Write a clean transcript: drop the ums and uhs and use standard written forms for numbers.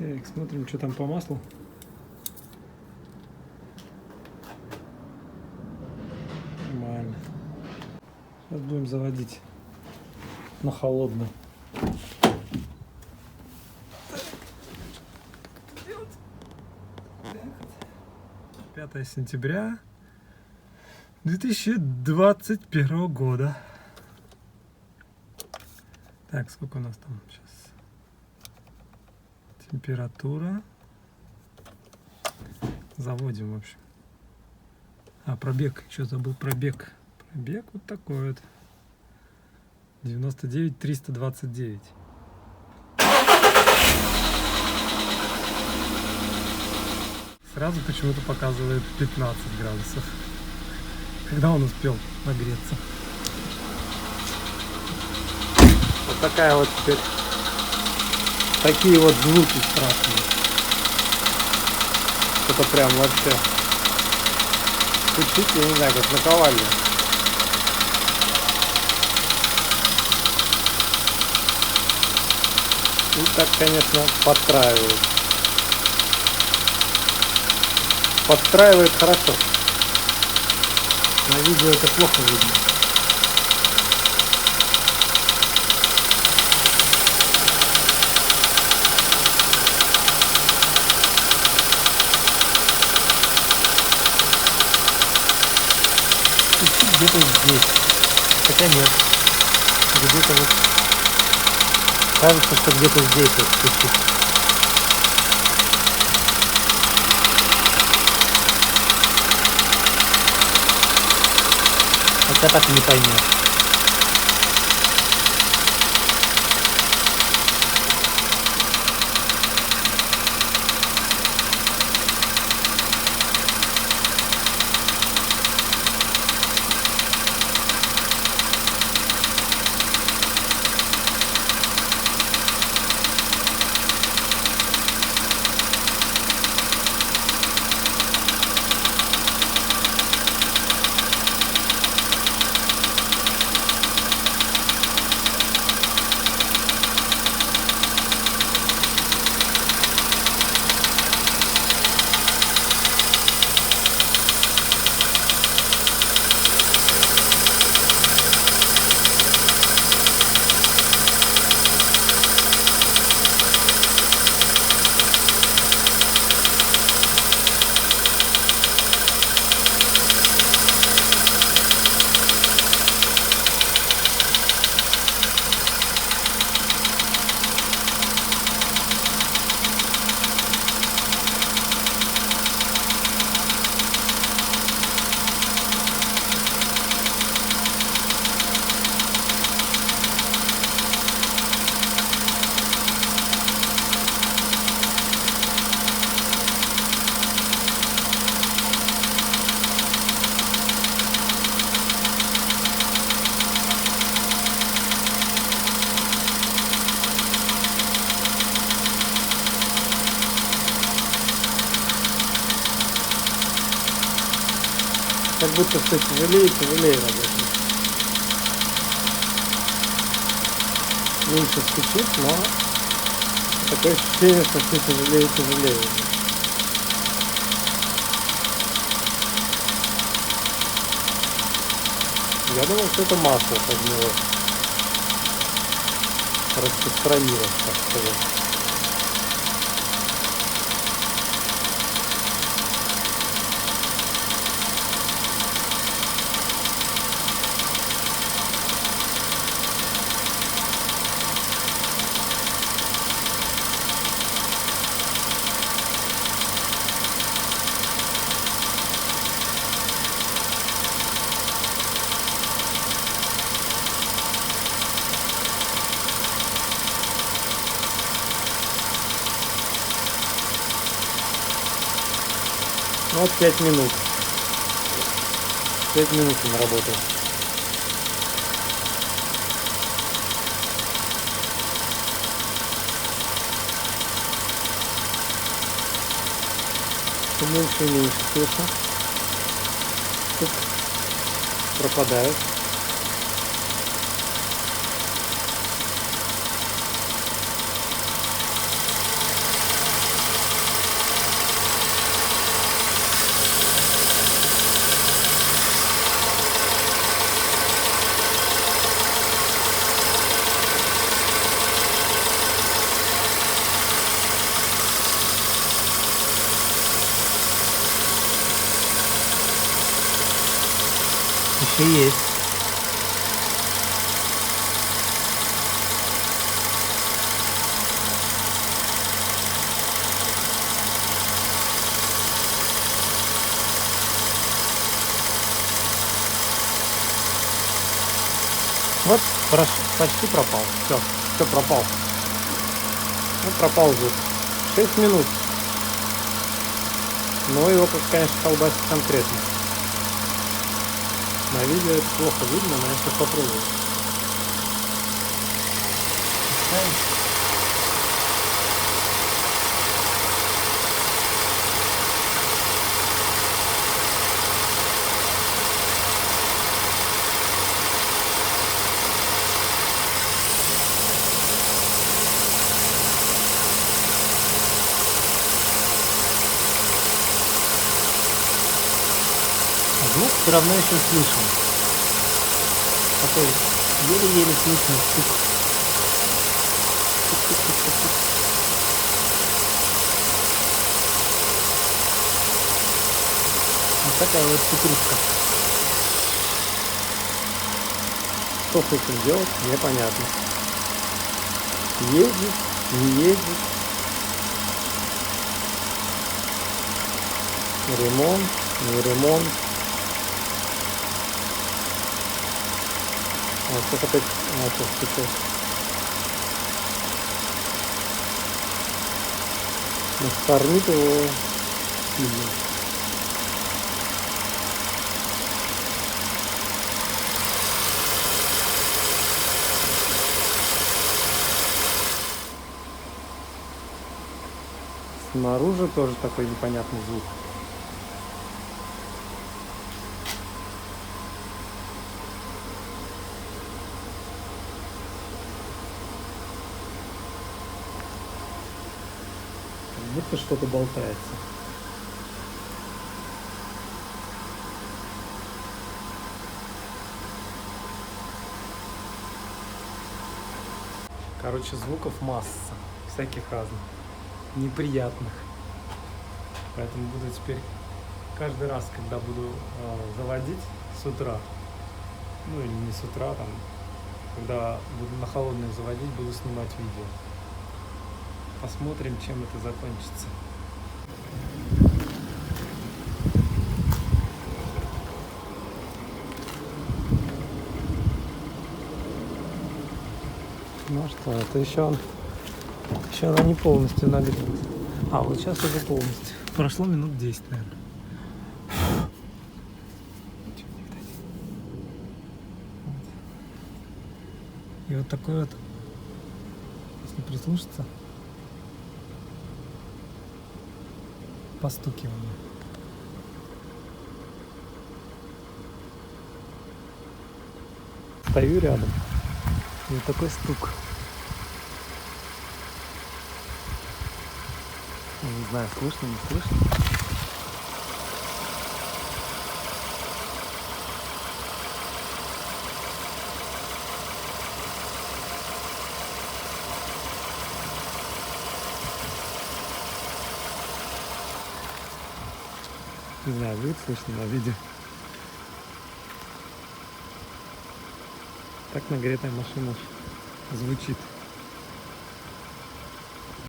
Так, смотрим, что там по маслу. Нормально. Сейчас будем заводить на холодную. 5 сентября 2021 года. Так, сколько у нас там сейчас? Температура. Заводим, в общем. А, пробег. Еще забыл пробег. Пробег вот такой вот. 99 329. Сразу почему-то показывает 15 градусов. Когда он успел нагреться? Вот такая вот теперь. Такие вот звуки страшные. Это прям вообще. Чуть-чуть, я не знаю, как наковальня. И так, конечно, подстраивает. Подстраивает хорошо. На видео это плохо видно. Чуть-чуть где-то здесь. Хотя нет. Где-то вот. Кажется, что где-то здесь вот чуть-чуть. Хотя так не поймешь. Как будто все тяжелее и тяжелее работает. Меньше стучит, но такое ощущение, что все тяжелее и тяжелее. Я думал, что это масло поднялось. Распространилось, так сказать. Вот 5 минут. 5 минут он работает. Все меньше и меньше слышно. Тут пропадает. Еще есть. Вот почти пропал. Все пропал. Вот пропал звук. 6 минут. Но его, конечно, колбасит конкретно. На видео это плохо видно, но я сейчас попробую. Звук все равно еще слышен. Такой еле-еле слышный стук. Тук-тук-тук-тук-тук. Вот такая вот петрушка. Что с этим делать, непонятно. Ездит, не ездит. Ремонт, не ремонт. Вот сейчас опять начал стучать. Но штормит его сильно. Снаружи тоже такой непонятный звук. Будто что-то болтается. Короче, звуков масса, всяких разных, неприятных. Поэтому буду теперь каждый раз, когда буду заводить с утра, ну или не с утра, там, когда буду на холодную заводить, буду снимать видео. Посмотрим, чем это закончится. Ну что, это еще она не полностью нагрелась. А, вот сейчас уже полностью. Прошло минут 10, наверное. И вот такой вот, если прислушаться, постукивание. Стою рядом, и вот такой стук. Я не знаю, слышно, не слышно. Не знаю, будет слышно на видео. Так нагретая машина звучит.